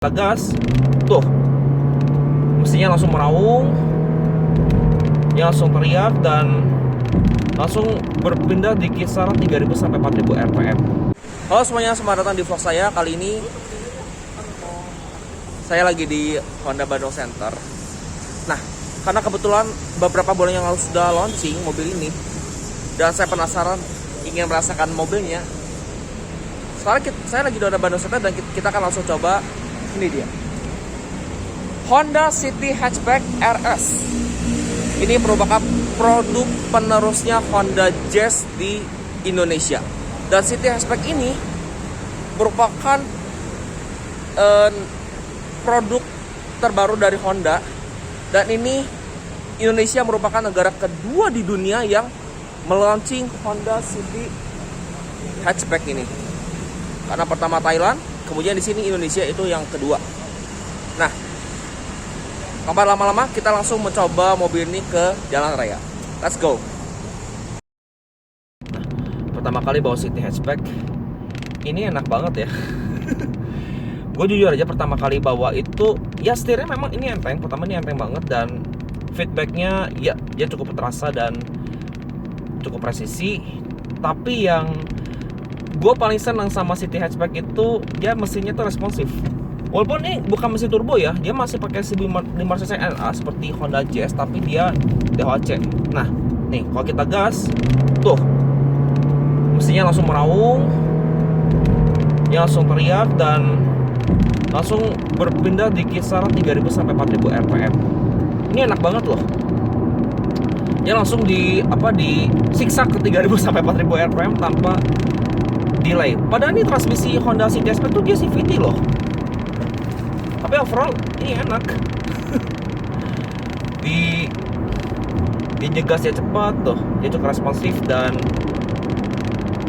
Gas tuh mesinnya langsung meraung, dia langsung teriak dan langsung berpindah di kisaran 3000 sampai 4000 rpm. Halo semuanya, selamat datang di vlog saya. Kali ini saya lagi di Honda Bandung Center. Nah, karena kebetulan beberapa bulan yang lalu sudah launching mobil ini dan saya penasaran ingin merasakan mobilnya. Sekarang saya lagi di Honda Bandung Center dan kita akan langsung coba. Ini dia Honda City Hatchback RS. Ini merupakan produk penerusnya Honda Jazz di Indonesia. Dan City Hatchback ini merupakan produk terbaru dari Honda. Dan ini Indonesia merupakan negara kedua di dunia yang melaunching Honda City Hatchback ini. Karena pertama Thailand, kemudian di sini Indonesia itu yang kedua. Nah, tanpa lama-lama kita langsung mencoba mobil ini ke jalan raya. Let's go. Nah, pertama kali bawa City Hatchback, ini enak banget ya. Gue jujur aja pertama kali bawa itu, ya setirnya memang ini enteng. Pertama ini enteng banget dan feedbacknya ya dia cukup terasa dan cukup presisi. Tapi yang gue paling senang sama City Hatchback itu dia mesinnya tuh responsif. Walaupun ini bukan mesin turbo ya, dia masih pakai 1500cc NA seperti Honda Jazz, tapi dia DHC. Nah, nih kalau kita gas, tuh mesinnya langsung meraung, dia langsung teriak dan langsung berpindah di kisaran 3000 sampai 4000 rpm. Ini enak banget loh. Dia langsung di siksak ke 3000 sampai 4000 rpm tanpa delay. Padahal ini transmisi Honda City Hatchback tuh dia CVT loh. Tapi overall ini enak. di nyegasnya cepat tuh, dia cukup responsif dan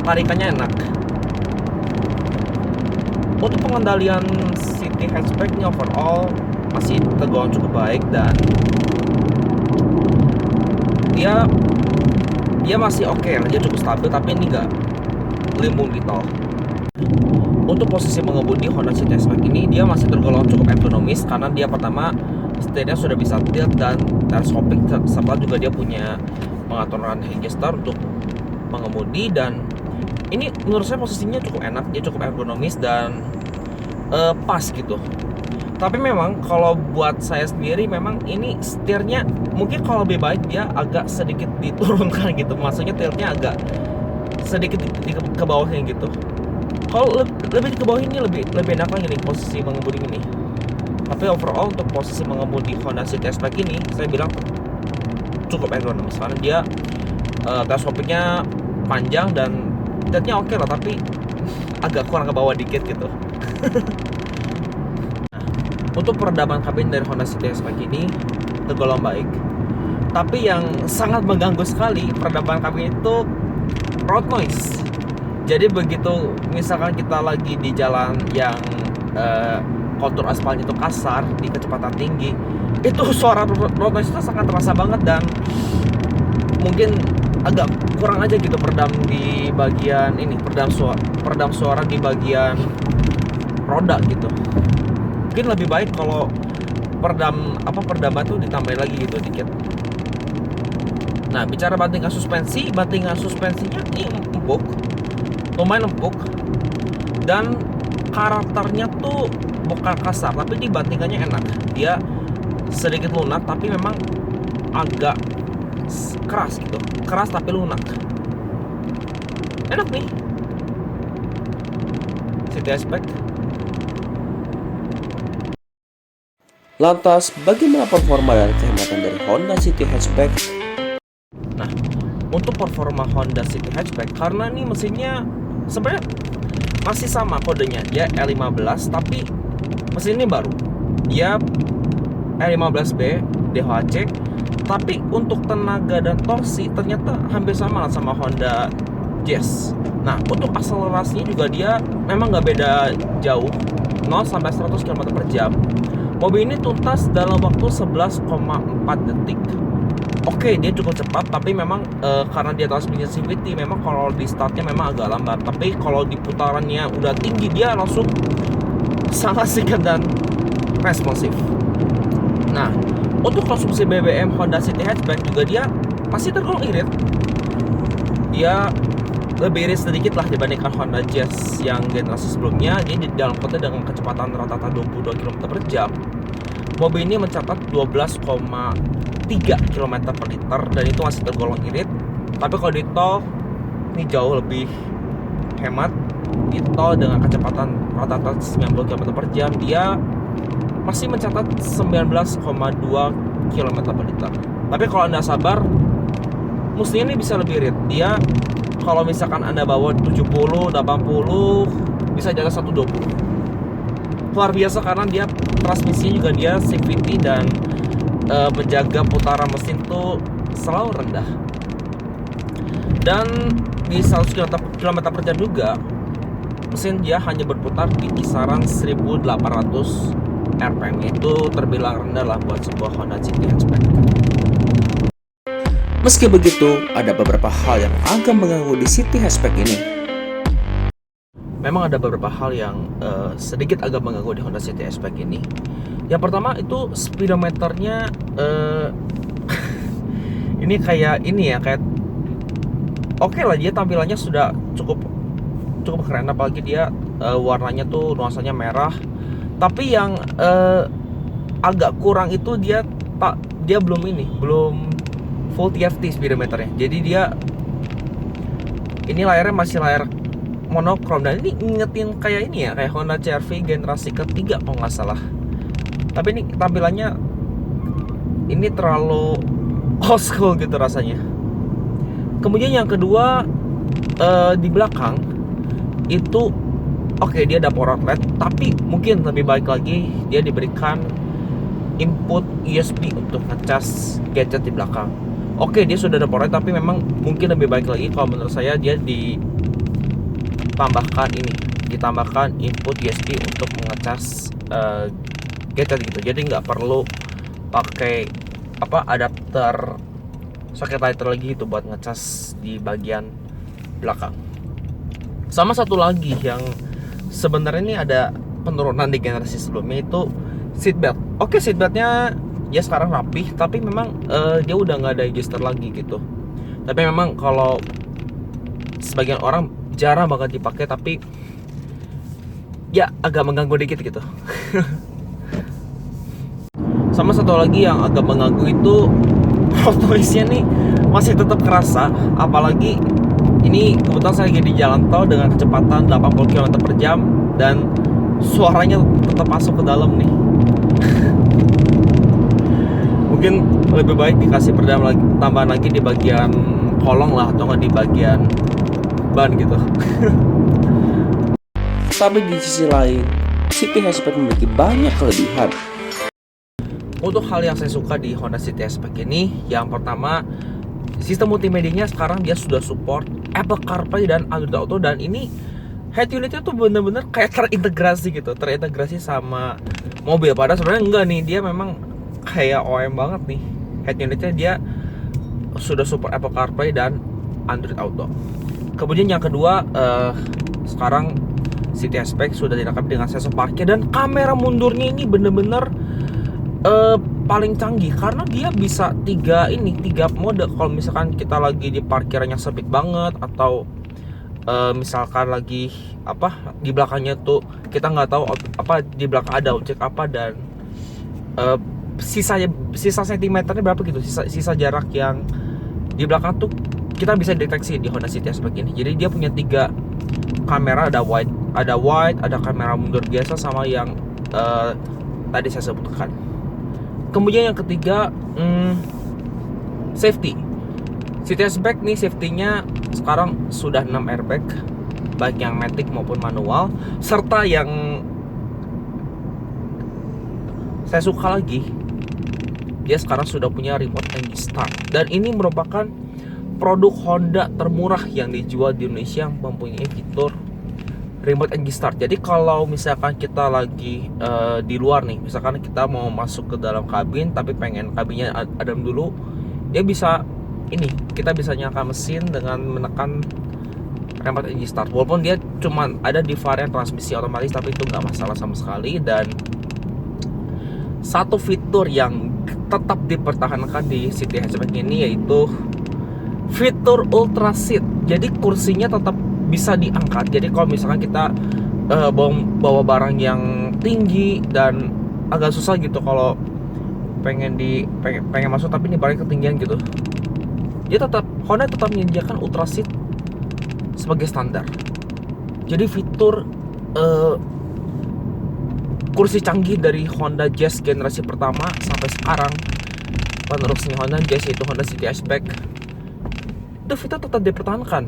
tarikannya enak. Untuk pengendalian City Hatchback ini overall masih tergolong cukup baik dan dia masih oke lah, dia cukup stabil tapi ini enggak limbung di tol. Untuk posisi mengemudi Honda City Hatchback ini dia masih tergolong cukup ergonomis karena dia pertama setirnya sudah bisa tilt dan teleskopik, serta juga dia punya pengaturan hand gesture untuk mengemudi. Dan ini menurut saya posisinya cukup enak, dia cukup ergonomis dan pas gitu. Tapi memang kalau buat saya sendiri memang ini setirnya mungkin kalau lebih baik dia agak sedikit diturunkan gitu, maksudnya tiltnya agak sedikit ke bawahnya gitu. Kalau lebih ke bawah ini lebih enak lagi nih posisi mengemudi ini. Tapi overall untuk posisi mengemudi Honda City Hatchback ini saya bilang cukup ergonomis karena dia teleskopiknya panjang dan tiltnya oke lah, tapi agak kurang ke bawah dikit gitu. Nah, untuk peredaman kabin dari Honda City Hatchback ini tergolong baik. Tapi yang sangat mengganggu sekali peredaman kabin itu road noise. Jadi begitu misalkan kita lagi di jalan yang kontur aspalnya itu kasar di kecepatan tinggi, itu suara road noise itu sangat terasa banget dan mungkin agak kurang aja gitu peredam di bagian ini, peredam suara di bagian roda gitu. Mungkin lebih baik kalau peredaman tuh ditambahin lagi gitu dikit. Nah, bicara bantingan suspensinya ini empuk, lumayan empuk, dan karakternya tuh bukan kasar tapi dibantingannya enak. Dia sedikit lunak tapi memang agak keras gitu, keras tapi lunak. Enak nih City Hatchback. Lantas, bagaimana performa dan kehematan dari Honda City Hatchback? Nah, untuk performa Honda City Hatchback, karena ini mesinnya sebenarnya masih sama kodenya, dia E15 tapi mesin ini baru. Dia E15B DHC, tapi untuk tenaga dan torsi ternyata hampir sama lah sama Honda Jazz. Nah, untuk akselerasinya juga dia memang nggak beda jauh, 0 sampai 100 km/jam. Mobil ini tuntas dalam waktu 11,4 detik. Oke, dia cukup cepat, tapi memang karena dia transmisi CVT, memang kalau di startnya memang agak lambat. Tapi kalau di putarannya udah tinggi, dia langsung sangat sigap dan responsif. Nah, untuk konsumsi BBM Honda City Hatchback juga dia masih tergolong irit. Dia lebih irit sedikit lah dibandingkan Honda Jazz yang generasi sebelumnya. Jadi di dalam kota dengan kecepatan rata-rata 22 km per jam, mobil ini mencatat 12,3 km per liter, dan itu masih tergolong irit. Tapi kalau di tol ini jauh lebih hemat. Di tol dengan kecepatan rata-rata 90 km per jam, dia masih mencatat 19,2 km per liter. Tapi kalau Anda sabar, mestinya ini bisa lebih irit. Dia kalau misalkan Anda bawa 70, 80, bisa jalan 120. Luar biasa karena dia transmisinya juga dia CVT dan menjaga putaran mesin tuh selalu rendah. Dan di 100 km per jam juga mesin dia hanya berputar di kisaran 1800 RPM. Itu terbilang rendah lah buat sebuah Honda City Hatchback. Meski begitu, ada beberapa hal yang agak mengganggu di City Hatchback ini. Memang ada beberapa hal yang sedikit agak mengganggu di Honda City Hatchback ini. Yang pertama itu speedometernya ini kayak oke lah, dia tampilannya sudah cukup keren, apalagi dia warnanya tuh nuansanya merah. Tapi yang agak kurang itu dia belum full TFT speedometernya. Jadi dia ini layarnya masih layar monokrom, dan ini ngingetin kayak Honda CR-V generasi ketiga kalau nggak salah. Tapi ini tampilannya ini terlalu old school gitu rasanya. Kemudian yang kedua, di belakang itu oke, dia ada power outlet, tapi mungkin lebih baik lagi dia diberikan input USB untuk ngecas gadget di belakang. Oke, dia sudah ada power outlet, tapi memang mungkin lebih baik lagi kalau menurut saya dia ditambahkan input USB untuk mengecas gadget gitu. Jadi nggak perlu pakai adapter socket lighter lagi itu buat ngecas di bagian belakang. Sama satu lagi yang sebenarnya ini ada penurunan di generasi sebelumnya itu seatbelt. Oke, seatbeltnya ya sekarang rapih, tapi memang dia udah nggak ada adjuster lagi gitu. Tapi memang kalau sebagian orang jarang banget dipakai, tapi ya agak mengganggu dikit gitu. Sama satu lagi yang agak mengganggu itu road noise-nya nih masih tetap kerasa, apalagi ini kebetulan saya lagi di jalan tol dengan kecepatan 80 km per jam dan suaranya tetap masuk ke dalam nih. Mungkin lebih baik dikasih peredam tambahan lagi di bagian kolong lah, atau nggak di bagian ban gitu. Tapi di sisi lain, City Hatchback memiliki banyak kelebihan. Untuk hal yang saya suka di Honda City Hatchback ini, yang pertama, sistem multimedianya sekarang dia sudah support Apple CarPlay dan Android Auto, dan ini head unitnya tuh bener-bener kayak terintegrasi sama mobil. Padahal sebenarnya enggak nih, dia memang kayak OEM banget nih. Head unitnya dia sudah support Apple CarPlay dan Android Auto. Kemudian yang kedua, sekarang City Hatchback sudah dilengkapi dengan sensor parkir, dan kamera mundurnya ini bener-bener paling canggih karena dia bisa tiga mode. Kalau misalkan kita lagi di parkiran yang sempit banget, atau misalkan lagi di belakangnya tuh kita nggak tahu di belakang ada objek apa, dan sisa sentimeternya berapa gitu, sisa jarak yang di belakang tuh kita bisa deteksi di Honda City Hatchback ini. Jadi dia punya 3 kamera, ada wide, ada kamera mundur biasa, sama yang tadi saya sebutkan. Kemudian yang ketiga, safety. City Hatchback nih safety-nya sekarang sudah 6 airbag, baik yang matic maupun manual, serta yang saya suka lagi, dia sekarang sudah punya remote engine start, dan ini merupakan produk Honda termurah yang dijual di Indonesia yang mempunyai fitur remote engine start. Jadi kalau misalkan kita lagi di luar nih, misalkan kita mau masuk ke dalam kabin tapi pengen kabinnya adem dulu, dia bisa kita bisa nyalakan mesin dengan menekan remote engine start. Walaupun dia cuma ada di varian transmisi otomatis, tapi itu nggak masalah sama sekali. Dan satu fitur yang tetap dipertahankan di City Hatchback ini yaitu fitur Ultra Seat. Jadi kursinya tetap bisa diangkat. Jadi kalau misalkan kita bawa barang yang tinggi dan agak susah gitu kalau pengen masuk tapi ini barang ketinggian gitu, Honda tetap menyediakan Ultra Seat sebagai standar. Jadi fitur kursi canggih dari Honda Jazz generasi pertama sampai sekarang penerusnya Honda Jazz yaitu Honda City Hatchback, itu fitur tetap dipertahankan.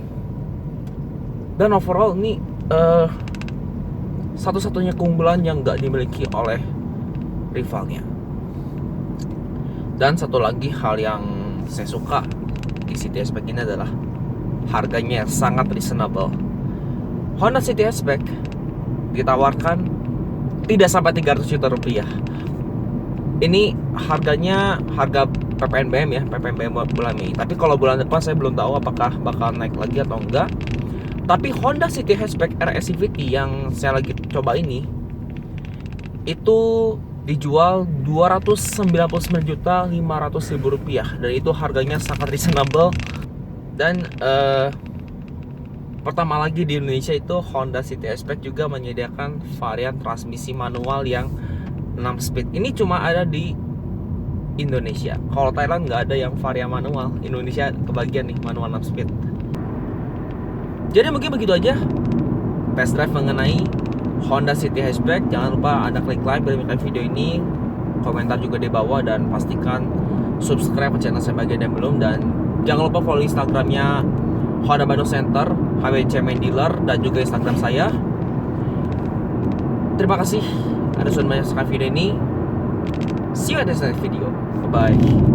Dan overall ini satu-satunya keunggulan yang nggak dimiliki oleh rivalnya. Dan satu lagi hal yang saya suka di City Hatchback ini adalah harganya yang sangat reasonable. Honda City Hatchback ditawarkan tidak sampai 300 juta rupiah. Ini harganya harga PPNBM ya, PPNBM bulan Mei. Tapi kalau bulan depan saya belum tahu apakah bakal naik lagi atau enggak. Tapi Honda City Hatchback RS CVT yang saya lagi coba ini itu dijual 299.500.000 rupiah, dan itu harganya sangat reasonable. Dan pertama lagi di Indonesia itu Honda City Hatchback juga menyediakan varian transmisi manual yang 6 speed. Ini cuma ada di Indonesia. Kalau Thailand nggak ada yang varian manual. Indonesia kebagian nih manual 6 speed. Jadi mungkin begitu aja test drive mengenai Honda City Hatchback. Jangan lupa Anda klik like dan video ini, komentar juga di bawah, dan pastikan subscribe ke channel saya bagi yang belum. Dan jangan lupa follow Instagramnya Honda Bandung Center, HWC Main Dealer, dan juga Instagram saya. Terima kasih Anda sudah menyaksikan video ini. See you at the next video. Bye bye.